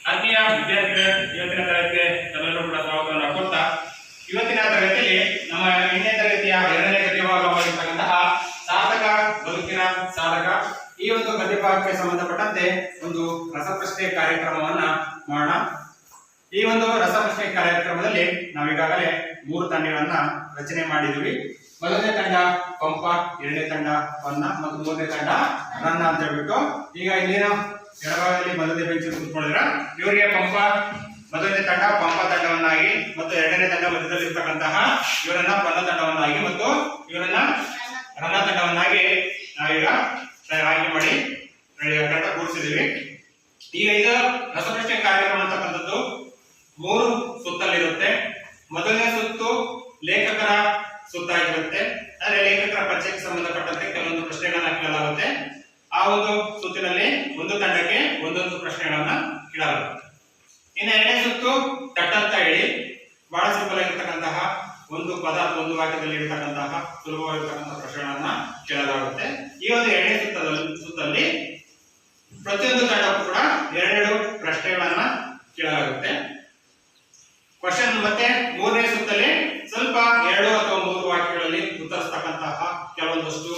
ಆತ್ಮೀಯ ವಿದ್ಯಾರ್ಥಿಗಳೇ, ಇವತ್ತಿನ ತರಗತಿಗೆ ತಮ್ಮೆಲ್ಲರೂ ಕೂಡ ಸ್ವಾಗತವನ್ನು ಕೋರ್ತಾ, ಇವತ್ತಿನ ತರಗತಿಯಲ್ಲಿ ನಮ್ಮ 8ನೇ ತರಗತಿಯ 2ನೇ ಗದ್ಯಭಾಗವಾಗಿರ್ತಕ್ಕಂತಹ ಸಾಧಕ ಬದುಕಿನ ಸಾಧಕ ಈ ಒಂದು ಗದ್ಯಭಾಗಕ್ಕೆ ಸಂಬಂಧಪಟ್ಟಂತೆ ಒಂದು ರಸಪ್ರಶ್ನೆ ಕಾರ್ಯಕ್ರಮವನ್ನ ಮಾಡೋಣ. ಈ ಒಂದು ರಸಪ್ರಶ್ನೆ ಕಾರ್ಯಕ್ರಮದಲ್ಲಿ ನಾವೀಗಾಗಲೇ 3 ತಂಡಗಳನ್ನ ರಚನೆ ಮಾಡಿದ್ವಿ. ಮೊದಲನೇ ತಂಡ ಪಂಪ, ಎರಡನೇ ತಂಡ ಪನ್ನ ಮತ್ತು ಮೂರನೇ ತಂಡ ರನ್ನ ಅಂತ ಹೇಳ್ಬಿಟ್ಟು, ಈಗ ಇಲ್ಲಿನ ಎಡಭಾಗದಲ್ಲಿ ಮೊದಲನೇ ಬೆಂಚ್ ಕೂತ್ಕೊಂಡಿದ್ರ ಇವರಿಗೆ ಪಂಪ ಮೊದಲನೇ ತಂಡ ಪಂಪ ತಂಡವನ್ನಾಗಿ ಮತ್ತು ಎರಡನೇ ತಂಡ ಮಧ್ಯದಲ್ಲಿರ್ತಕ್ಕಂತಹ ಇವರನ್ನ ಪನ್ನ ತಂಡವನ್ನಾಗಿ ಮತ್ತು ಇವರನ್ನ ರನ್ನ ತಂಡವನ್ನಾಗಿ ನಾವೀಗ ಆಯ್ಕೆ ಮಾಡಿ ಕರೆಕ್ಟ್ ಕೂರಿಸಿದೀವಿ. ಈಗ ಇದು ರಸಪ್ರಶ್ನೆ ಕಾರ್ಯಕ್ರಮ ಅಂತಕ್ಕಂಥದ್ದು 3 ಸುತ್ತಲ್ಲಿರುತ್ತೆ. ಮೊದಲನೇ ಸುತ್ತು ಲೇಖಕರ ಸುತ್ತಾಗಿರುತ್ತೆ. ಅಂದ್ರೆ ಲೇಖಕರ ಪರಿಚಯಕ್ಕೆ ಸಂಬಂಧಪಟ್ಟಂತೆ ಕೆಲವೊಂದು ಪ್ರಶ್ನೆಗಳನ್ನ ಕೇಳಲಾಗುತ್ತೆ. ಆ ಒಂದು ಸುತ್ತಿನಲ್ಲಿ ಒಂದು ತಂಡಕ್ಕೆ ಒಂದೊಂದು ಪ್ರಶ್ನೆಗಳನ್ನ ಕೇಳಲಾಗುತ್ತೆ. ಇನ್ನು ಎರಡನೇ ಸುತ್ತು ತಟ್ ಅಂತ ಹೇಳಿ ಬಹಳ ಸಿಂಪಲ್ ಆಗಿರ್ತಕ್ಕಂತಹ ಒಂದು ಪದ ಅಥವಾ ಒಂದು ವಾಕ್ಯದಲ್ಲಿ ಇರತಕ್ಕಂತಹ ಸುಲಭವಾಗಿರ್ತಕ್ಕಂತಹ ಪ್ರಶ್ನೆಗಳನ್ನ ಕೇಳಲಾಗುತ್ತೆ. ಈ ಒಂದು ಎರಡನೇ ಸುತ್ತಲ್ಲಿ ಪ್ರತಿಯೊಂದು ತಂಡಕ್ಕೂ ಕೂಡ 2 ಪ್ರಶ್ನೆಗಳನ್ನ ಕೇಳಲಾಗುತ್ತೆ. ಕ್ವಶನ್ ಮತ್ತೆ ಮೂರನೇ ಸುತ್ತಲ್ಲಿ ಸ್ವಲ್ಪ 2 ಅಥವಾ 3 ವಾಕ್ಯಗಳಲ್ಲಿ ಉತ್ತರಿಸತಕ್ಕಂತಹ ಕೆಲವೊಂದಷ್ಟು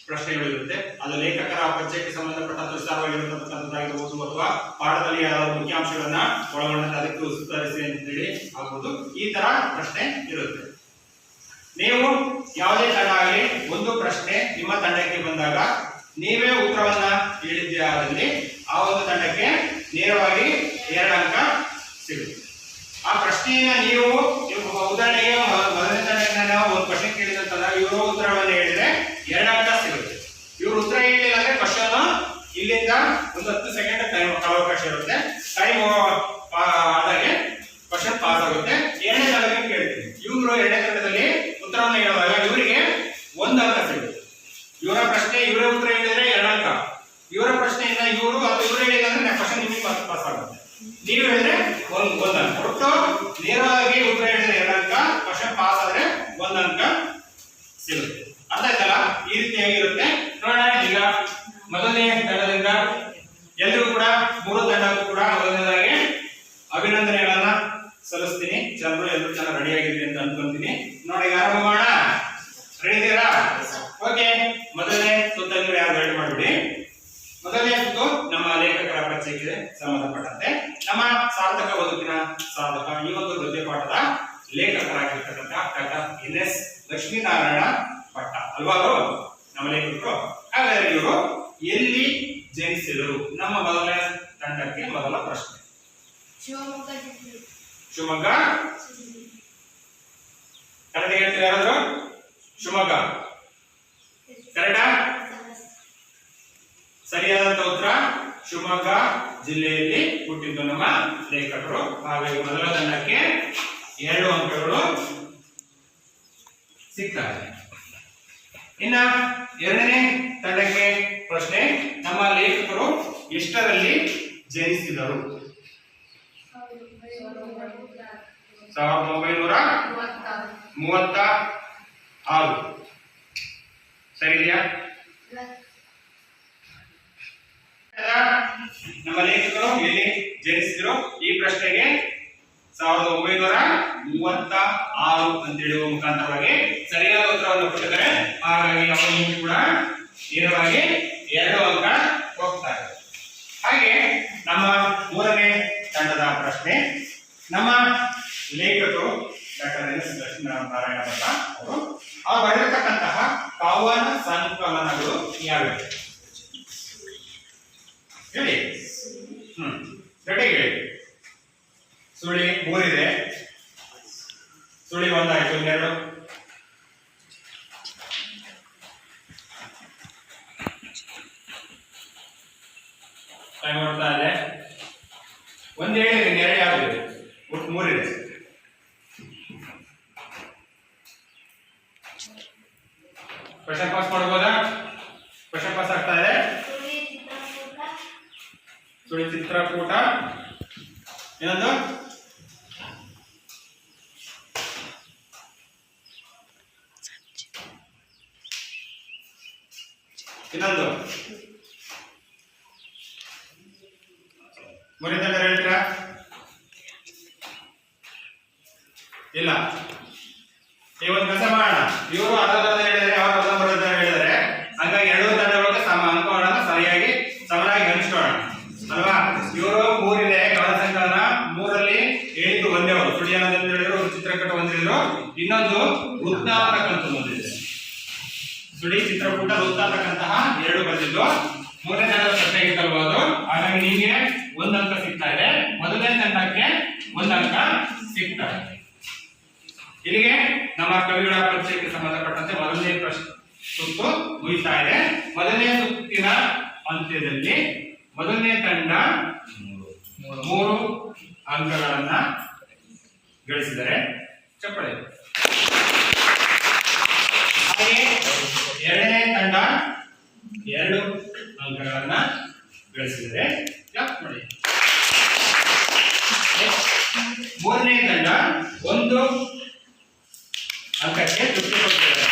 ಪ್ರಶ್ನೆಗಳಿರುತ್ತೆ. ಅದು ಲೇಖಕರ ಪರಿಚಯಕ್ಕೆ ಸಂಬಂಧಪಟ್ಟಂತ ವಿಸ್ತಾರವಾಗಿರತಕ್ಕಂಥದ್ದಾಗಿರ್ಬೋದು ಅಥವಾ ಪಾಠದಲ್ಲಿ ಯಾವ್ದಾದ್ರು ಮುಖ್ಯಾಂಶಗಳನ್ನ ಒಳಗೊಂಡಂತೆ ಅದಕ್ಕೆ ಉತ್ತರಿಸಿ ಅಂತ ಹೇಳಿ ಆಗ್ಬೋದು. ಈ ತರ ಪ್ರಶ್ನೆ ಇರುತ್ತೆ. ನೀವು ಯಾವುದೇ ತಂಡ ಆಗಲಿ ಒಂದು ಪ್ರಶ್ನೆ ನಿಮ್ಮ ತಂಡಕ್ಕೆ ಬಂದಾಗ ನೀವೇ ಉತ್ತರವನ್ನ ಹೇಳಿದ್ದೇ ಆದಲ್ಲಿ ಆ ಒಂದು ತಂಡಕ್ಕೆ ನೇರವಾಗಿ 2 ಅಂಕ ಸಿಗುತ್ತೆ. ಆ ಪ್ರಶ್ನೆಯನ್ನ ನೀವು ಉದಾಹರಣೆಗೆ ಮೊದಲನೇ ತಂಡಕ್ಕೆ ನಾವು ಒಂದು ಪ್ರಶ್ನೆ ಕೇಳಿದಂತಂದ್ರೆ ಇವರು ಉತ್ತರವನ್ನು ಹೇಳಿದ್ರೆ 2 ಅಂಕ ಸಿಗುತ್ತೆ. ಇವರು ಉತ್ತರ ಹೇಳಿಲ್ಲ ಅಂದ್ರೆ ಕ್ವಶನ್ ಇಲ್ಲಿಂದ ಒಂದು 10 ಸೆಕೆಂಡ್ ಟೈಮ್ ಕಾಲಾವಕಾಶ ಇರುತ್ತೆ. ಟೈಮ್ ಆದಾಗೆ ಕ್ವಶನ್ ಪಾಸ್ ಆಗುತ್ತೆ. ಎರಡನೇ ತಂಡಕ್ಕೆ ಕೇಳ್ತೀನಿ, ಇವರು ಎರಡನೇ ತಂಡದಲ್ಲಿ ಉತ್ತರವನ್ನು ಹೇಳುವಾಗ ಇವರಿಗೆ 1 ಅಂಕ ಸಿಗುತ್ತೆ. ಇವರ ಪ್ರಶ್ನೆ ಇವರೇ ಉತ್ತರ ಹೇಳಿದ್ರೆ 2 ಅಂಕ, ಇವರ ಪ್ರಶ್ನೆಯಿಂದ ಇವರು ಅಥವಾ ಇವರು ಹೇಳಿಲ್ಲ ಅಂದ್ರೆ ಕ್ವಶನ್ ನಿಮಗೆ ಪಾಸ್ ಆಗುತ್ತೆ. ನೀವು ಹೇಳಿದ್ರೆ 1 ಅಂಕ. ಒಟ್ಟು ನೇರವಾಗಿ ಉತ್ತರ ಹೇಳಿದ್ರೆ 2 ಅಂಕ, ಕ್ವಶನ್ ಪಾಸ್ ಆದ್ರೆ 1 ಅಂಕ ಸಿಗುತ್ತೆ. ಅರ್ಥ ಆಯ್ತಲ್ಲ? ಈ ರೀತಿಯಾಗಿರುತ್ತೆ. ನೋಡೋಣ ಈಗ ಮೊದಲನೇ ತಂಡದಿಂದ ಎಲ್ಲರೂ ಕೂಡ 3 ತಂಡಕ್ಕೂ ಕೂಡ ಮೊದಲನೇದಾಗಿ ಅಭಿನಂದನೆಗಳನ್ನ ಸಲ್ಲಿಸ್ತೀನಿ. ಜನರು ಎಲ್ಲರೂ ಚೆನ್ನಾಗಿ ರೆಡಿ ಆಗಿದ್ರಿ ಅಂತ ಅನ್ಕೊಂತೀನಿ. ನೋಡಿ ಆರಂಭ ಮಾಡೋಣ. ರೆಡಿ ಇದ್ದೀರಾ? ಓಕೆ. ಮೊದಲನೇ ಸುತ್ತನ್ನು ಯಾರು ರೆಡಿ ಮಾಡ್ಬಿಡಿ. ಮೊದಲನೇ ಸುತ್ತು ನಮ್ಮ ಲೇಖಕರ ಪರಿಚಯಕ್ಕೆ ಸಂಬಂಧಪಟ್ಟಂತೆ ನಮ್ಮ ಸಾರ್ಥಕ ಬದುಕಿನ ಸಾಧಕ ಈ ಒಂದು ಗದ್ಯ ಪಾಠದ ಲೇಖಕರಾಗಿರ್ತಕ್ಕಂಥ ಡಾಕ್ಟರ್ NS ಲಕ್ಷ್ಮೀನಾರಾಯಣ ಭಟ್ಟ ಅಲ್ವಾ ನಮ್ಮ ಲೇಖಕರು. ಹಾಗಾದ್ರೆ ಇವರು ಎಲ್ಲಿ ಜನಿಸಿದರು? ನಮ್ಮ ಮೊದಲನೇ ತಂಡಕ್ಕೆ ಮೊದಲ ಪ್ರಶ್ನೆ. ಶಿವಮೊಗ್ಗ. ಕರೆಕ್ಟ್ ಹೇಳ್ತೀರಾ ಯಾರಾದ್ರು? ಶಿವಮೊಗ್ಗ ಕರೆಕ್ಟಾ? ಸರಿಯಾದಂತ ಉತ್ತರ ಶಿವಮೊಗ್ಗ ಜಿಲ್ಲೆಯಲ್ಲಿ ಹುಟ್ಟಿದ್ದು ನಮ್ಮ ಲೇಖಕರು. ಹಾಗಾಗಿ ಮೊದಲ ತಂಡಕ್ಕೆ 2 ಅಂಕಗಳು ಸಿಗ್ತವೆ. ಇನ್ನ ಎರಡನೇ ತಂಡಕ್ಕೆ ಪ್ರಶ್ನೆ, ನಮ್ಮ ಲೇಖಕರು ಎಷ್ಟರಲ್ಲಿ ಜನಿಸಿದರು? 1936. ಸರಿ ಇದೆಯಾ? ನಮ್ಮ ಲೇಖಕರು ಎಲ್ಲಿ ಜನಿಸಿದ್ರು? ಈ ಪ್ರಶ್ನೆಗೆ 1936 ಅಂತ ಹೇಳುವ ಮುಖಾಂತರವಾಗಿ ಸರಿಯಾದ ಉತ್ತರವನ್ನು ಕೊಟ್ಟಿದ್ದಾರೆ. ಹಾಗಾಗಿ ಅವರಿಗೆ ಕೂಡ ನೇರವಾಗಿ 2 ಅಂಕ ಹೋಗ್ತಾರೆ. ಹಾಗೆ ನಮ್ಮ ಮೂರನೇ ತಂಡದ ಪ್ರಶ್ನೆ, ನಮ್ಮ ಲೇಖಕರು ಡಾಕ್ಟರ್ NS ಲಕ್ಷ್ಮೀನಾರಾಯಣ ಭಟ್ಟ ಅವರು ಬರೆದಿರತಕ್ಕಂತಹ ಕವನ ಸಂಕಲನಗಳು ಯಾವ್ಯಾವ ಹೇಳಿ? ರೆಡಿ ಹೇಳಿ. ಸುಳಿ 3 ಇದೆ. ಸುಳಿ 1 ಆಯ್ತು. 2 ಟೈಮ್ ನೋಡ್ತಾ ಇದೆ. 1 ಹೇಳಿದ್ರೆ 2 ಯಾವ್ದಿದೆ? ಒಟ್ಟು 3 ಇದೆ. ಕ್ವಶನ್ ಪಾಸ್ ಮಾಡಬಹುದಾ? ಕ್ವಶನ್ ಪಾಸ್ ಆಗ್ತಾ ಇದೆ. ಸುಳಿ ಚಿತ್ರಕೂಟ, ಇನ್ನೊಂದು ಇನ್ನೊಂದು ಮೂರನೇ ತಂಡ ಹೇಳ್ತೀರಾ? ಇಲ್ಲ. ಈ ಒಂದು ಕೆಲಸ ಮಾಡೋಣ, ಇವರು ಅರ್ಧ ಹೇಳಿದರೆ ಅವರು ಅರ್ಧ ಹೇಳಿದರೆ, ಹಾಗಾಗಿ ಎರಡೂ ತಂಡಗಳಿಗೆ ಅಂಕಗಳನ್ನು ಸರಿಯಾಗಿ ಸಮನಾಗಿ ಹಂಚ್ಕೊಳ್ಳೋಣ ಅಲ್ವಾ? ಇವರು ಮೂರಿದೆ ಕವನ ಸಂಕಲನ, ಮೂರಲ್ಲಿ ಹೇಳಿದ್ದು ಒಂದೇ ಅವರು ಸುಡಿಯಾನ ಹೇಳಿದ್ರು, ಚಿತ್ರಕೂಟ ಹೊಂದಿದ್ರು, ಇನ್ನೊಂದು ವೃತ್ತ ಅಂತಕ್ಕಂಥದ್ದು ಒಂದಿದೆ. ಸುಡಿ ಚಿತ್ರಕೂಟ ವೃತ್ತ ಅಂತಕ್ಕಂತಹ ಎರಡು ಬಂದಿದ್ದು. ಮೂರನೇ ತಂಡದ ಪ್ರಶ್ನೆ ಇತ್ತಲ್ವ ಅದು, ಹಾಗಾಗಿ ನಿಮಗೆ ಒಂದು ಅಂಕ ಸಿಗ್ತಾ ಇದೆ, ಮೊದಲನೇ ತಂಡಕ್ಕೆ ಒಂದು ಅಂಕ ಸಿಗ್ತಾ ಇದೆ. ಇಲ್ಲಿಗೆ ನಮ್ಮ ಕವಿಗಳ ಪರಿಚಯಕ್ಕೆ ಸಂಬಂಧಪಟ್ಟಂತೆ ಮೊದಲನೇ ಸುತ್ತು ಮುಗಿತಾ ಇದೆ. ಮೊದಲನೇ ಸುತ್ತಿನ ಅಂತ್ಯದಲ್ಲಿ ಮೊದಲನೇ ತಂಡ 3 ಅಂಕಗಳನ್ನ ಗಳಿಸಿದರೆ ಚಪ್ಪಳೆ. ಹಾಗೆ ಎರಡನೇ ತಂಡ 2 ಅಂಕಗಳನ್ನ ಗಳಿಸಿದರೆ ಚಪ್ಪಳೆ. ಮೂರನೇ ತಂಡ 1 ಅಂಕಕ್ಕೆ ತೃಪ್ತಿ ಕೊಟ್ಟಿದ್ದಾರೆ.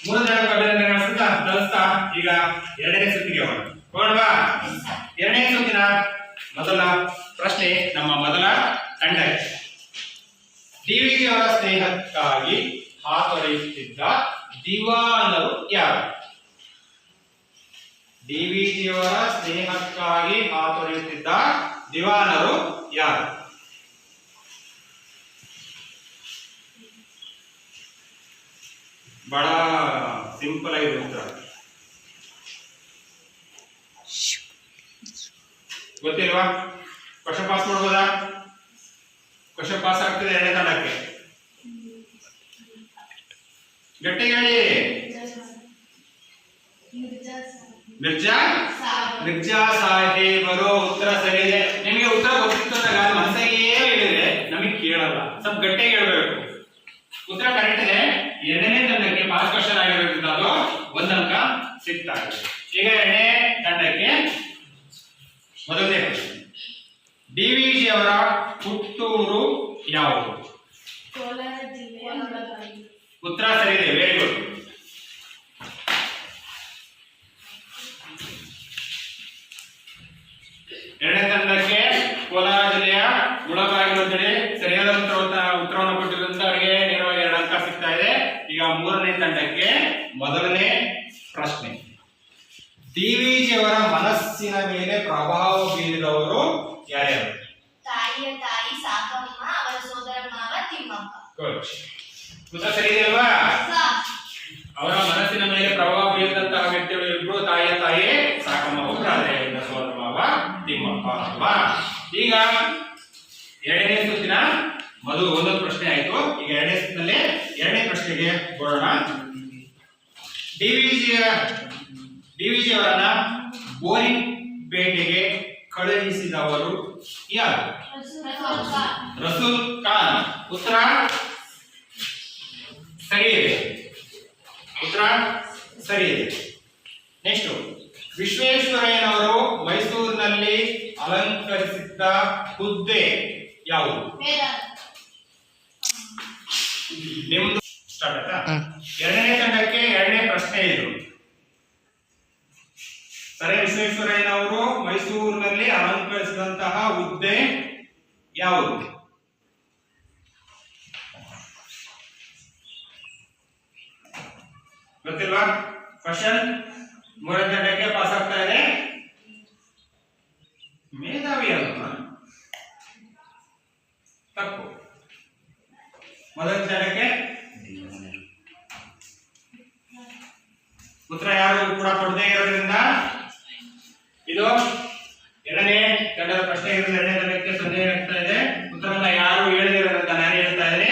ಮೂರು ತಂಡ ಕಲಿಸ್ತಾ ಈಗ ಎರಡನೇ ಸುತ್ತಿಗೆ ಹೋಗೋಣವಾ? ಎರಡನೇ ಸುತ್ತಿನ ಮೊದಲ ಪ್ರಶ್ನೆ ನಮ್ಮ ಮೊದಲ ತಂಡಕ್ಕೆ. ಡಿವಿಜಿ ಅವರ ಸ್ನೇಹಕ್ಕಾಗಿ ಹಾತೊರೆಯುತ್ತಿದ್ದ ದಿವಾನರು ಯಾರು? ಡಿವಿಜಿ ಅವರ ಸ್ನೇಹಕ್ಕಾಗಿ ಹಾತೊರೆಯುತ್ತಿದ್ದ ದಿವಾನರು ಯಾರು? ಬಹಳ ಸಿಂಪಲ್ ಆಗಿದೆ ಉತ್ತರ. ಗೊತ್ತಿಲ್ವಾ? ಕ್ವಶನ್ ಪಾಸ್ ಮಾಡ್ಬೋದಾ? ಕ್ವಶನ್ ಪಾಸ್ ಆಗ್ತದೆ ಎರಡನೇ ತಂಡಕ್ಕೆ. ಗಟ್ಟಿಗೆ ಹೇಳಿ. ಮಿರ್ಜಾ ಸಾಹೇಬರು ಉತ್ತರ ಸರಿ ಇದೆ. ನಿಮಗೆ ಉತ್ತರ ಗೊತ್ತಿತ್ತು ಅಂದಾಗ ಮನಸ್ಸಿಗೆ ಹೇಳಿದ್ರೆ ನಮಗೆ ಕೇಳಲ್ಲ, ಸ್ವಲ್ಪ ಗಟ್ಟಿಗೆ ಹೇಳ್ಬೇಕು. ಉತ್ತರ ಕರೆಕ್ಟ್ ಇದೆ. ಎರಡನೇ ತಂಡಕ್ಕೆ ಪಾಸ್ ಕ್ವಶನ್ ಆಗಿರೋದ್ರಿಂದ ಅದು 1 ಅಂಕ ಸಿಗ್ತಾ ಇದೆ. ಈಗ ಎರಡನೇ ತಂಡಕ್ಕೆ ಮೊದಲನೇ ಪ್ರಶ್ನೆ. ಡಿವಿಜಿ ಅವರ ಹುಟ್ಟೂರು ಯಾವುದು? ಉತ್ತರ ಸರಿ ಇದೆ, ವೆರಿ ಗುಡ್. ಎರಡನೇ ತಂಡಕ್ಕೆ ಕೋಲಾರ ಜಿಲ್ಲೆಯ ಮುಳಬಾಗಿಲು ಅಂತೇಳಿ ಸರಿಯಾದ ಉತ್ತರವನ್ನು ಕೊಟ್ಟಿರುವಂತ ಅವರಿಗೆ ನೇರವಾಗಿ 2 ಅಂಕ ಸಿಗ್ತಾ ಇದೆ. ಈಗ ಮೂರನೇ ತಂಡಕ್ಕೆ ಮೊದಲನೇ ಪ್ರಶ್ನೆ. ಡಿವಿಜಿ ಅವರ ಮನಸ್ಸಿನ ಮೇಲೆ ಪ್ರಭಾವ ಬೀರಿದವರು ಯಾರ್ಯಾರು? ತಾಯಿಯ ತಾಯಿ ಸಾಕಮ್ಮ, ಅವರ ಸೋದರ ಮಾವ ತಿಮ್ಮಪ್ಪ. ಉತ್ತರ ಸರಿ ಇದೆ ಅಲ್ವಾ? ಅವರ ಮನಸ್ಸಿನ ಮೇಲೆ ಪ್ರಭಾವ ಬೀರಿದಂತಹ ವ್ಯಕ್ತಿಗಳು ಇಬ್ಬರು, ತಾಯಿಯ ತಾಯಿ ಸಾಕಮ್ಮ ಒಬ್ಬರು, ಅದೇ ಸೋದರ ಮಾವ ತಿಮ್ಮಪ್ಪ ಅಲ್ವಾ? ಈಗ ಎರಡನೇ ಸುತ್ತಿನ ಒಂದೊಂದು ಪ್ರಶ್ನೆ ಆಯ್ತು. ಈಗ ಎರಡನೇ ಸುತ್ತಿನಲ್ಲಿ ಎರಡನೇ ಪ್ರಶ್ನೆಗೆ ಬರೋಣ. ಡಿವಿಜಿ ಅವರನ್ನ ಬೋರಿಂಗ್ ಪೇಟೆಗೆ ಕಳುಹಿಸಿದವರು ಯಾರು? ರಸೂಲ್ ಖಾನ್. ಉತ್ತರ ಸರಿ ಇದೆ, ಉತ್ತರ ಸರಿ ಇದೆ. ನೆಕ್ಸ್ಟ್, ವಿಶ್ವೇಶ್ವರಯ್ಯನವರು ಮೈಸೂರಿನಲ್ಲಿ ಅಲಂಕರಿಸಿದ್ದ ಹುದ್ದೆ ಯಾವುದು? ನಿಮ್ದು ಸ್ಟಾರ್ಟ್ ಆಯ್ತಾ? ಎರಡನೇ ತಂಡಕ್ಕೆ ಎರಡನೇ ಪ್ರಶ್ನೆ ಇದು. ಸರಿ, ವಿಶ್ವೇಶ್ವರಯ್ಯನವರು ಮೈಸೂರಿನಲ್ಲಿ ಅಲಂಕರಿಸಿದಂತಹ ಹುದ್ದೆ ಯಾವುದು? ಗೊತ್ತಿಲ್ವಾ? ಕ್ವಶನ್ ಮೂರನೇ ತಂಡಕ್ಕೆ ಪಾಸ್ ಆಗ್ತಾ ಇದೆ. ಮೇಧಾವಿ ಅಲ್ವಾ? ತಪ್ಪು. ಮೊದಲನೇ ತಂಡಕ್ಕೆ ಉತ್ತರ ಯಾರು ಕೂಡ ಕೊಡದೇ ಇರೋದ್ರಿಂದ ಇದು ಎರಡನೇ ತಂಡದ ಪ್ರಶ್ನೆ ಇರೋದು. ಎರಡನೇ ತಂಡಕ್ಕೆ 0 ಆಗ್ತಾ ಇದೆ. ಉತ್ತರವನ್ನ ಯಾರು ಹೇಳಿದಿರೋದ್ರಿಂದ ನಾನು ಹೇಳ್ತಾ ಇದ್ದೀನಿ,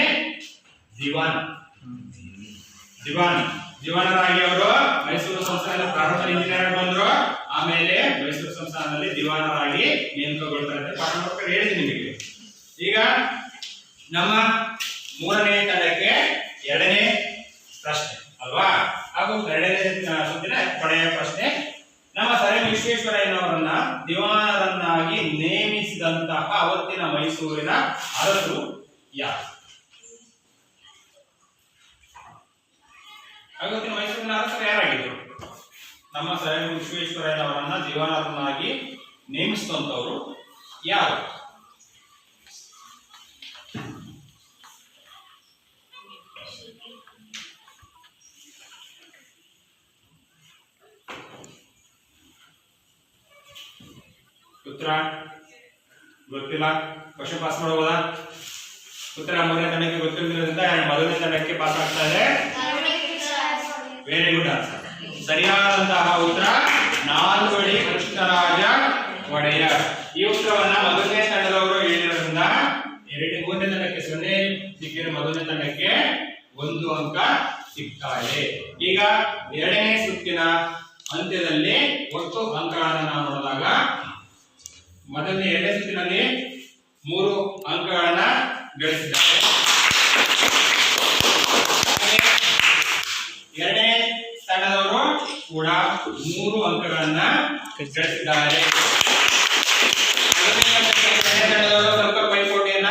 ದಿವಾನರಾಗಿ ಅವರು ಮೈಸೂರು ಸಂಸ್ಥಾನದ ಪ್ರಾರಂಭ ಇಂಜಿನಿಯರ್ ಬಂದ್ರು. ಆಮೇಲೆ ಮೈಸೂರು ಸಂಸ್ಥಾನದಲ್ಲಿ ದಿವಾನರಾಗಿ ನೇಮಕಗೊಳ್ತಾರೆ. ಪಾಠ ಹೇಳಿದ್ದೀನಿ ನಿಮಗೆ. ಈಗ ನಮ್ಮ ಮೂರನೇ ತಂಡಕ್ಕೆ ಎರಡನೇ ಪ್ರಶ್ನೆ ಅಲ್ವಾ? ಹಾಗೂ ಎರಡನೇ ಸುತ್ತಿನ ಕೊನೆಯ ಪ್ರಶ್ನೆ. ನಮ್ಮ ಸರ್ ಎಂ ವಿಶ್ವೇಶ್ವರಯ್ಯನವರನ್ನ ದಿವಾನರನ್ನಾಗಿ ನೇಮಿಸಿದಂತಹ ಅವತ್ತಿನ ಮೈಸೂರಿನ ಅರಸು ಯಾರು? ಅವತ್ತಿನ ಮೈಸೂರಿನ ಅರಸರು ಯಾರಾಗಿದ್ರು? ನಮ್ಮ ಸರ್ ಎಂ ವಿಶ್ವೇಶ್ವರಯ್ಯನವರನ್ನ ದಿವಾನರನ್ನಾಗಿ ನೇಮಿಸಿದಂಥವ್ರು ಯಾರು? ಉತ್ತರ ಗೊತ್ತಿಲ್ಲ. ಕ್ವಶನ್ ಪಾಸ್ ಮಾಡಬಹುದಾ? ಉತ್ತರ ಮೂರನೇ ತಂಡಕ್ಕೆ ಗೊತ್ತಿರೋದ್ರಿಂದ ಮೊದಲನೇ ತಂಡಕ್ಕೆ ಪಾಸ್ ಆಗ್ತಾ ಇದೆ. Very good answer. ಸರಿಯಾದಂತಹ ಉತ್ತರ ನಾಲ್ವಡಿ ಕೃಷ್ಣರಾಜ ಒಡೆಯರ್. ಈ ಉತ್ತರವನ್ನ ಮೊದಲನೇ ತಂಡದವರು ಹೇಳಿರೋದ್ರಿಂದ ಮೂರನೇ ತಂಡಕ್ಕೆ 0 ಸಿಕ್ಕಿರೋ ಮೊದಲನೇ ತಂಡಕ್ಕೆ 1 ಅಂಕ ಸಿಗ್ತಾ ಇದೆ. ಈಗ ಎರಡನೇ ಸುತ್ತಿನ ಅಂತ್ಯದಲ್ಲಿ ಒಟ್ಟು ಅಂಕಗಳನ್ನು ನಾವು ನೋಡಿದಾಗ ಎರಡನೇ ಸುತ್ತಿನಲ್ಲಿ 3 ಅಂಕಗಳನ್ನ ಗಳಿಸಿದ್ದಾರೆ. ಎರಡನೇ ತಂಡದವರು ಕೂಡ 3 ಅಂಕಗಳನ್ನ ಗಳಿಸಿದ್ದಾರೆ. ತಂಡದವರು ಸ್ವಲ್ಪ ಪೈಪೋಟಿಯನ್ನ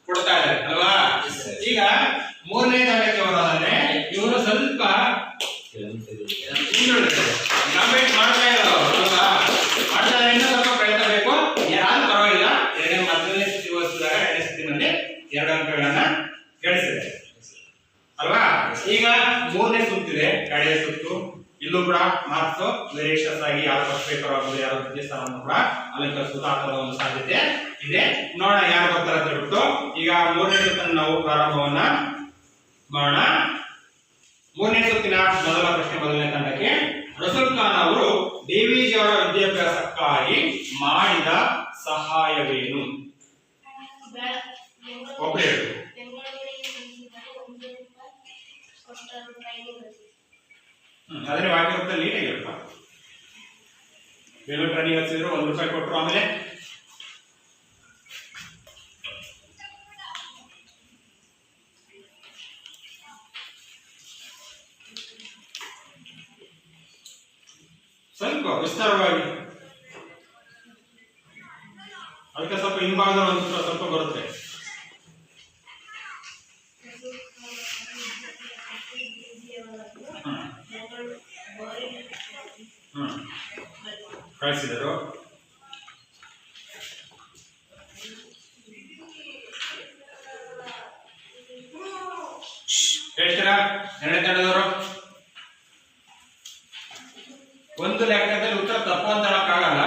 ಕೊಡ್ತಾ ಇದ್ದಾರೆ ಅಲ್ವಾ? ಈಗ ಮೂರನೇ ತಂಡಕ್ಕೆ ಬರೋದಾದ್ರೆ ಇವರು ಸ್ವಲ್ಪ ಕಂಪೇಟ್ ಮಾಡ್ತಾ ಇರೋಲ್ವಾ, ಮಾಡ್ತಾ ಇನ್ನೂ ಸ್ವಲ್ಪ ಪ್ರಯತ್ನ ಬೇಕು. ಯಾರು ಪರವಾಗಿಲ್ಲ, ಮೊದಲನೇ ಸ್ಥಿತಿ ಹೋಲಿಸಿದಾಗ ಎರಡನೇ ಸ್ಥಿತಿನಲ್ಲಿ 2 ಅಂಕಗಳನ್ನ ಗಳಿಸಿದೆ ಅಲ್ವಾ? ಈಗ ಮೂರನೇ ಸುತ್ತಿದೆ, ಕಡೆಯ ಸುತ್ತು. ಇಲ್ಲೂ ಕೂಡ ಮಾರ್ಕ್ಸ್ ವೇರಿಯೇಷನ್ಸ್ ಆಗಿ ಯಾರು ಫಸ್ಟ್ ಪೇಪರ್ ಆಗ್ಬೋದು, ಯಾರು ದ್ವಿತೀಯ ಸ್ಥಾನವನ್ನು ಕೂಡ ಅಲಂಕರಿಸುವುದು ಆ ತರದ ಒಂದು ಸಾಧ್ಯತೆ ಇದೆ. ನೋಡೋಣ ಯಾರು ಬರ್ತಾರೆ ಅಂತ ಹೇಳ್ಬಿಟ್ಟು ಈಗ ಮೂರನೇ ಸುತ್ತನ್ನು ನಾವು ಪ್ರಾರಂಭವನ್ನ ಮಾಡೋಣ. ಮೂರನೇ ಸುತ್ತಿನ ಮೊದಲ ಪ್ರಶ್ನೆ ಮೊದಲನೇ ತಂಡಕ್ಕೆ. ರಸೂಲ್ ಖಾನ್ ಅವರು ಡಿವಿಜಿ ಅವರ ವಿದ್ಯಾಭ್ಯಾಸಕ್ಕಾಗಿ ಮಾಡಿದ ಸಹಾಯವೇನು? ಒಬ್ಬರೇ ಹೇಳಿ. ಅದನ್ನೇ ವಾಕ್ಯ ರೂಪದಲ್ಲಿ ನೀಟಾಗಿ ಹೇಳ್ಪ. ಬೆಂಗಳೂರು ಟ್ರೈನಿಂಗ್ ಹಚ್ಚಿದ್ರು ₹1 ಕೊಟ್ಟರು. ಆಮೇಲೆ ಸ್ವಲ್ಪ ವಿಸ್ತಾರವಾಗಿ ಅದಕ್ಕೆ ಸ್ವಲ್ಪ ಹಿಂಭಾಗದ ಒಂದು ಸ್ವಲ್ಪ ಬರುತ್ತೆ. ಕಳಿಸಿದರು. ಹೇಳ್ತೀರಾ ಎರಡನೇ ತಂಡದವರು? ಒಂದು ಲೆಕ್ಕದಲ್ಲಿ ಉತ್ತರ ತಪ್ಪು ಅಂತ ಹೇಳಕ್ಕಾಗಲ್ಲ.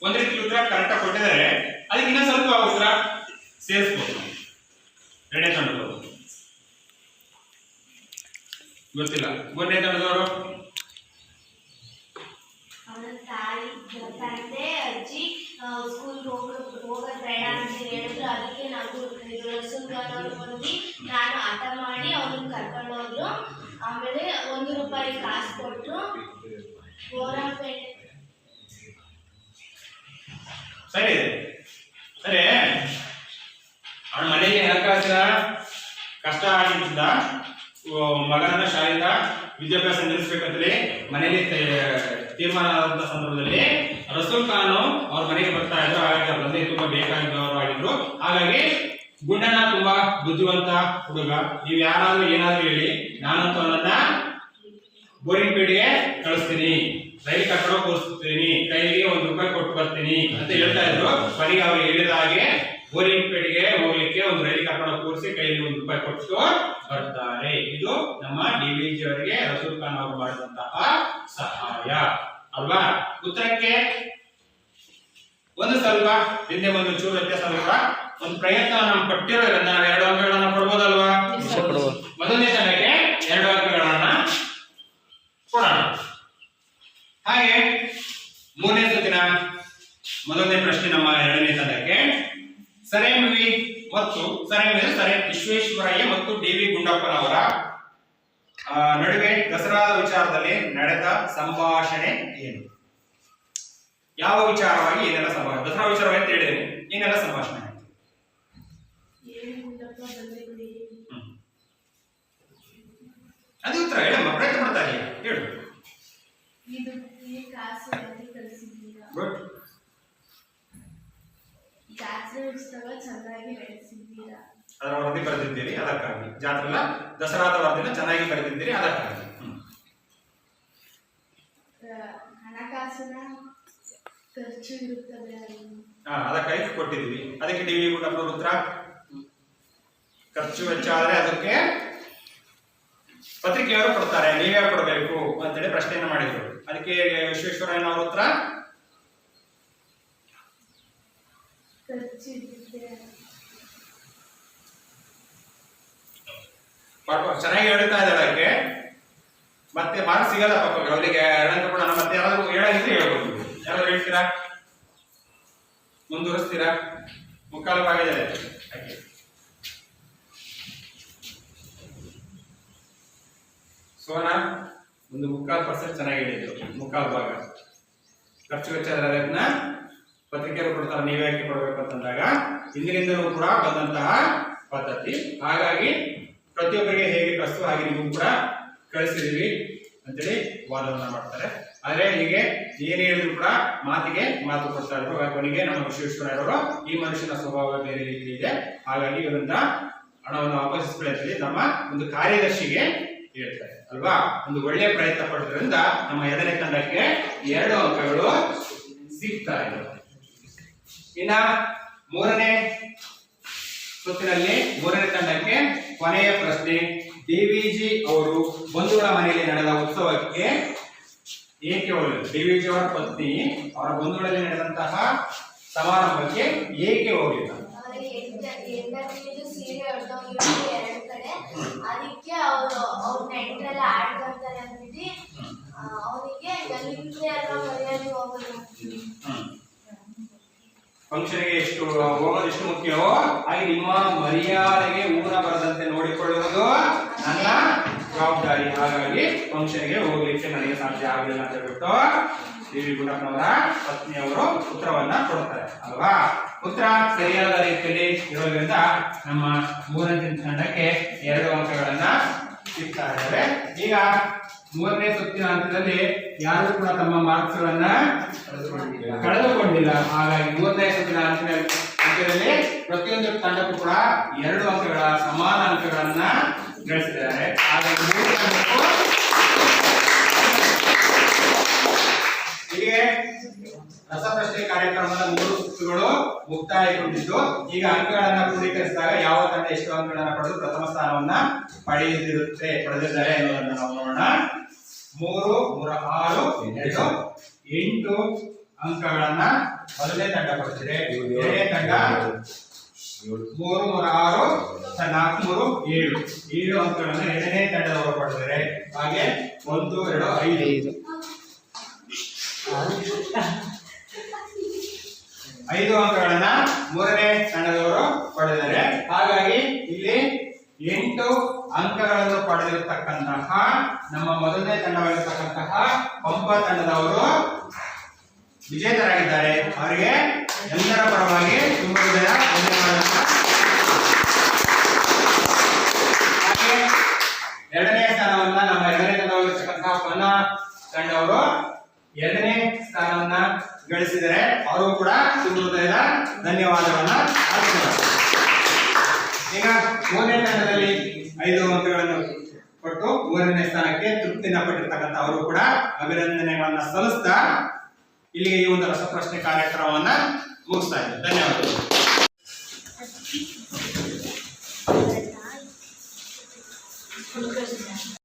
ಒಂದ್ ರೀತಿ ಉತ್ತರ ಕರೆಕ್ಟ್ ಆಗಿ ಕೊಟ್ಟಿದ್ದಾರೆ, ಅದಕ್ಕೆ ಇನ್ನೂ ಸ್ವಲ್ಪ ಉತ್ತರ ಸೇರಿಸಬಹುದು. ಎರಡನೇ ತಂಡದವರು ಗೊತ್ತಿಲ್ಲ. ಮೂರನೇ ತಂಡದವರು ತಂದೆ ಅಜ್ಜಿ ಸ್ಕೂಲ್ಗೆ ಹೋಗೋದು ಬೇಡ ಅಂತ ಹೇಳಿದ್ರು. ಅದಕ್ಕೆ ನಾವು ರಸೂಲ್ ಖಾನ್ ಅವರು ಬಂದು ನಾನು ಆಟ ಮಾಡಿ ಅವ್ರನ್ನ ಕರ್ಕೊಂಡು ಹೋದ್ರು. ಆಮೇಲೆ ₹1 ಕಾಸು ಕೊಟ್ಟರು. ಗೋರಾಪೇಟೆ ಸರಿ ಇದೆ. ಸರಿ, ಅವನ ಮನೆಗೆ ಹಣಕಾಸಿನ ಕಷ್ಟ ಆಗಿದ್ದ ಮಗನ ಶಾಲೆಯಿಂದ ವಿದ್ಯಾಭ್ಯಾಸ ನಿಲ್ಲಿಸಬೇಕಂತೇಳಿ ಮನೆಯಲ್ಲಿ ತೀರ್ಮಾನ ಆದಂತ ಸಂದರ್ಭದಲ್ಲಿ ರಸೂಲ್ ಖಾನ್ ಅವ್ರ ಮನೆಗೆ ಬರ್ತಾ ಇದ್ರು. ಹಾಗಾಗಿ ಅವ್ರ ತಂದೆ ತುಂಬಾ ಬೇಕಾಗಿದ್ದವರು ಆಗಿದ್ರು. ಹಾಗಾಗಿ ಗುಂಡಣ್ಣ ತುಂಬಾ ಬುದ್ಧಿವಂತ ಹುಡುಗ, ನೀವು ಯಾರಾದ್ರೂ ಏನಾದ್ರೂ ಹೇಳಿ ನಾನಂತೂ ಅವನನ್ನ ಬೋರಿಂಗ್ಪೇಟೆಗೆ ಕಳಿಸ್ತೀನಿ, ರೈಲು ಕಟ್ಟಡ ಕೂರಿಸ್ತೀನಿ, ಕೈಗೆ ₹1 ಕೊಟ್ಟು ಬರ್ತೀನಿ ಅಂತ ಹೇಳ್ತಾ ಇದ್ರು. ಕೊನೆಗೆ ಅವ್ರು ಹೇಳಿದ ಹಾಗೆ ಬೋರಿಂಗ್ಪೇಟೆಗೆ ಹೋಗ್ಲಿಕ್ಕೆ ಒಂದು ರೈಲು ಕಟ್ಟಡ ಕೂರಿಸಿ ಕೈಗೆ ₹1 ಕೊಟ್ಟು ಬರ್ತಾರೆ. ಇದು ನಮ್ಮ ಡಿವಿಜಿ ಅವರಿಗೆ ರಸೂಲ್ ಖಾನ್ ಅವರು ಮಾಡಿದಂತಹ ಸಹಾಯ ಅಲ್ವಾ? ಉತ್ತರಕ್ಕೆ ಒಂದು ಸ್ವಲ್ಪ ಹಿಂದೆ ಒಂದು ಚೂರು ವ್ಯತ್ಯಾಸ ಕೂಡ ಒಂದು ಪ್ರಯತ್ನ ನಾವು ಪಟ್ಟಿರೋದ್ರಿಂದ ನಾವು 2 ಅಂಕಗಳನ್ನ ಕೊಡ್ಬೋದಲ್ವಾ? ಮೊದಲನೇ ತಂಡಕ್ಕೆ 2 ಅಂಕಗಳನ್ನ ಕೊಡೋಣ. ಹಾಗೆ ಮೂರನೇ ಸುತ್ತಿನ ಮೊದಲನೇ ಪ್ರಶ್ನೆ ನಮ್ಮ ಎರಡನೇ ತಂಡಕ್ಕೆ. ಸರೇಂವಿ ಮತ್ತು ಸರೆ ವಿಶ್ವೇಶ್ವರಯ್ಯ ಮತ್ತು ಡಿ.ವಿ. ಗುಂಡಪ್ಪನವರ ನಡುವೆ ದಸರಾದ ವಿಚಾರದಲ್ಲಿ ನಡೆದ ಸಂಭಾಷಣೆ ಏನು? ಯಾವ ವಿಚಾರವಾಗಿ ಏನೆಲ್ಲ ಸಂಭಾಷಣೆ? ದಸರಾ ವಿಚಾರವಾಗಿ ಅಂತ ಹೇಳಿದ್ದೀನಿ, ಏನೆಲ್ಲ ಸಂಭಾಷಣೆ ಆಯ್ತು? ಅದು ಉತ್ತರ ಹೇಳಮ್ಮ, ಪ್ರಯತ್ನ ಮಾಡ್ತಾ ಇದೀಯ, ಹೇಳು. ಗುಡ್. ಜಾತ್ರೆ ಉತ್ಸವ ಚೆನ್ನಾಗಿ ನಡೆಸಿದ್ದೀರಾ? ಅದರ ವರದಿ ಬರೆದಿದ್ದೀರಿ, ಅದಕ್ಕಾಗಿ. ಜಾತ್ರೆ ದಸರಾದ ವರದಿನ ಚೆನ್ನಾಗಿ ಬರೆದಿದ್ದೀರಿ, ಅದಕ್ಕಾಗಿ. ಹಣಕಾಸಿನ ಖರ್ಚು ಖರ್ಚು ಇರುತ್ತದೆ. ಅದಕ್ಕಾಗಿ ಕೊಟ್ಟಿದ್ವಿ. ಅದಕ್ಕೆ ಡಿ ವಿ ಗುಂಡಪ್ಪನವ್ರ ಉತ್ತರ ಖರ್ಚು ವೆಚ್ಚ ಆದ್ರೆ ಅದಕ್ಕೆ ಪತ್ರಿಕೆಯವರು ಕೊಡ್ತಾರೆ, ನೀವೇ ಕೊಡಬೇಕು ಅಂತೇಳಿ ಪ್ರಶ್ನೆಯನ್ನು ಮಾಡಿದ್ರು. ಅದಕ್ಕೆ ವಿಶ್ವೇಶ್ವರಯ್ಯನವರ ಉತ್ತರ ಚೆನ್ನಾಗಿ ಹೇಳ್ತಾ ಇದ್ದಾರೆ. ಅದಕ್ಕೆ ಮತ್ತೆ ಮಾರ್ಕ್ಸ್ ಸಿಗಲ್ಲ ಪಾಪ ಅವರಿಗೆ. ಕೂಡ ಮತ್ತೆ ಯಾರಾದ್ರೂ ಹೇಳಾಗಿದ್ರೆ ಹೇಳ್ಬೋದು. ಯಾರಾದ್ರೂ ಹೇಳ್ತೀರಾ? ಮುಂದುವರಿಸ್ತೀರಾ? ಮುಕ್ಕಾಲು ಭಾಗ ಇದೆ. ಸೋನಾ ಒಂದು 3/4% ಚೆನ್ನಾಗಿ ಹೇಳಿದ್ರು. ಮುಕ್ಕಾಲು ಭಾಗ ಖರ್ಚು ವೆಚ್ಚ ಅದನ್ನ ಪತ್ರಿಕೆಯವರು ಕೊಡ್ತಾರೆ, ನೀವೇ ಹಾಕಿ ಕೊಡಬೇಕು ಅಂತಂದಾಗ ಹಿಂದಿನಿಂದಲೂ ಕೂಡ ಬಂದಂತಹ ಪದ್ಧತಿ. ಹಾಗಾಗಿ ಪ್ರತಿಯೊಬ್ಬರಿಗೆ ಹೇಗೆ ಕಳಿಸ್ತು ಹಾಗೆ ನೀವು ಕೂಡ ಕಳಿಸಿದೀವಿ ಅಂತೇಳಿ ವಾದವನ್ನ ಮಾಡ್ತಾರೆ. ಆದ್ರೆ ಹೀಗೆ ಏನೇ ಹೇಳಿದ್ರು ಕೂಡ ಮಾತಿಗೆ ಮಾತು ಕೊಡ್ತಾ ಇದ್ರು. ಕೊನೆಗೆ ನಮ್ಮ ವಿಶ್ವೇಶ್ವರಯ್ಯನವರು ಈ ಮನುಷ್ಯನ ಸ್ವಭಾವ ಬೇರೆ ರೀತಿ ಇದೆ, ಹಾಗಾಗಿ ಇವರಿಂದ ಹಣವನ್ನು ವಾಪಸ್ಕೊಳ್ಳಿ ಅಂತೇಳಿ ನಮ್ಮ ಒಂದು ಕಾರ್ಯದರ್ಶಿಗೆ ಹೇಳ್ತಾರೆ ಅಲ್ವಾ. ಒಂದು ಒಳ್ಳೆಯ ಪ್ರಯತ್ನ ಪಡೋದ್ರಿಂದ ನಮ್ಮ 2ನೇ ತಂಡಕ್ಕೆ 2 ಅಂಕಗಳು ಸಿಗ್ತಾ ಇದೆ. ಇನ್ನ 3ನೇ ಸುತ್ತಿನಲ್ಲಿ 3ನೇ ತಂಡಕ್ಕೆ ಕೊನೆಯ ಪ್ರಶ್ನೆ. ಡಿವಿಜಿ ಅವರು ಬಂಧುಗಳ ಮನೆಯಲ್ಲಿ ನಡೆದ ಉತ್ಸವಕ್ಕೆ ಏಕೆ ಹೋಗಲಿಲ್ಲ? ಡಿವಿಜಿ ಅವರ ಪತ್ನಿ ಅವರ ಬಂಧುಗಳಲ್ಲಿ ನಡೆದಂತಹ ಸಮಾರಂಭಕ್ಕೆ ಏಕೆ ಹೋಗಲಿಲ್ಲ? ಸೀರೆ ಹೊಡೆದೋಗಿರೋದು 2 ಕಡೆ, ಅದಕ್ಕೆ ಅವ್ರ ನೆಂಟರೆಲ್ಲ ಆಡ್ಕೊಂತಾರೆ ಅಂದ್ಬಿಟ್ಟು ಅವನಿಗೆ ಎಲ್ಲಿಂದ ಎಲ್ಲ ಮರ್ಯಾದೆ ಹೋಗೋದು. ಫಂಕ್ಷನ್ಗೆ ಹೋಗೋದು ಎಷ್ಟು ಮುಖ್ಯವೋ ಹಾಗೆ ನಿಮ್ಮ ಮರ್ಯಾದೆಗೆ ಊನ ಬರದಂತೆ ನೋಡಿಕೊಳ್ಳುವುದು ನನ್ನ ಜವಾಬ್ದಾರಿ. ಹಾಗಾಗಿ ಫಂಕ್ಷನ್ಗೆ ಹೋಗ್ಲಿಕ್ಕೆ ನನಗೆ ಸಾಧ್ಯ ಆಗಲಿಲ್ಲ ಅಂತ ಹೇಳ್ಬಿಟ್ಟು ಡಿ ವಿ ಗುಂಡಪ್ಪನವರ ಪತ್ನಿಯವರು ಉತ್ತರವನ್ನ ಕೊಡ್ತಾರೆ ಅಲ್ವಾ. ಉತ್ತರ ಸರಿಯಾದ ರೀತಿಯಲ್ಲಿ ಇರೋದ್ರಿಂದ ನಮ್ಮ 3ನೇ ತಂಡಕ್ಕೆ 2 ಅಂಕಗಳನ್ನ ಸಿಗ್ತಾ ಇದ್ದಾರೆ. ಈಗ 3ನೇ ಸುತ್ತಿನ ಹಂತದಲ್ಲಿ ಯಾರು ಕೂಡ ತಮ್ಮ ಮಾರ್ಕ್ಸ್ ಗಳನ್ನ ಕಳೆದುಕೊಂಡಿಲ್ಲ. ಹಾಗಾಗಿ 3ನೇ ಸುತ್ತಿನ ಹಂತದಲ್ಲಿ ಪ್ರತಿಯೊಂದು ತಂಡಕ್ಕೂ ಕೂಡ 2 ಅಂಕಗಳ ಸಮಾನ ಅಂಕಗಳನ್ನ ಗಳಿಸಿದ್ದಾರೆ. ಹಾಗಾಗಿ 3 ತಂಡಕ್ಕೂ ಹೀಗೆ ರಸಪ್ರಶ್ನೆ ಕಾರ್ಯಕ್ರಮದ 3 ಸುತ್ತುಗಳು ಮುಕ್ತಾಯಗೊಂಡಿದ್ದು, ಈಗ ಅಂಕಗಳನ್ನ ಕ್ರೋಢೀಕರಿಸಿದಾಗ ಯಾವ ತಂಡ ಎಷ್ಟು ಅಂಕಗಳನ್ನ ಪಡೆದು ಪ್ರಥಮ ಸ್ಥಾನವನ್ನ ಪಡೆದಿದ್ದಾರೆ ಅನ್ನೋದನ್ನ ನಾವು ನೋಡೋಣ. 3, 6, 2, 8 ಅಂಕಗಳನ್ನ ಮೊದಲನೇ ತಂಡ ಪಡೆದಿದೆ. 2ನೇ ತಂಡ 3, 6, 4, 7 ಅಂಕಗಳನ್ನ 2ನೇ ತಂಡದವರು ಪಡೆದಿದ್ದಾರೆ. ಹಾಗೆ 1, 2, 5 ಅಂಕಗಳನ್ನ 3ನೇ ತಂಡದವರು ಪಡೆದಿದ್ದಾರೆ. ಹಾಗಾಗಿ ಇಲ್ಲಿ 8 ಅಂಕಗಳನ್ನು ಪಡೆದಿರತಕ್ಕಂತಹ ನಮ್ಮ ಮೊದಲನೇ ತಂಡವಾಗಿರತಕ್ಕಂತಹ ಪಂಪ ತಂಡದವರು ವಿಜೇತರಾಗಿದ್ದಾರೆ. ಅವರಿಗೆ ಎಲ್ಲರ ಪರವಾಗಿ ತುಂಬ ಧನ್ಯವಾದಗಳು. ಹಾಗೆ 2ನೇ ಸ್ಥಾನವನ್ನ ನಮ್ಮ 2ನೇ ತಂಡವಾಗಿರತಕ್ಕಂತಹ ಪನ್ನ ತಂಡವರು 2ನೇ ಸ್ಥಾನವನ್ನ ಗಳಿಸಿದರೆ ಅವರು ಕೂಡ ತುಂಬ ಧನ್ಯವಾದಗಳನ್ನ ಅರ್ಪಿಸಿದ್ದಾರೆ. ಈಗ 3ನೇ ತಂಡದಲ್ಲಿ 5 ಅಂಕಗಳನ್ನು ಕೊಟ್ಟು 3ನೇ ಸ್ಥಾನಕ್ಕೆ ತೃಪ್ತಿನ ಪಟ್ಟಿರ್ತಕ್ಕಂಥ ಅವರು ಕೂಡ ಅಭಿನಂದನೆಗಳನ್ನ ಸಲ್ಲಿಸ್ತಾ ಇಲ್ಲಿಗೆ ಈ ಒಂದು ರಸಪ್ರಶ್ನೆ ಕಾರ್ಯಕ್ರಮವನ್ನ ಮುಗಿಸ್ತಾ ಇದ್ದಾರೆ. ಧನ್ಯವಾದಗಳು.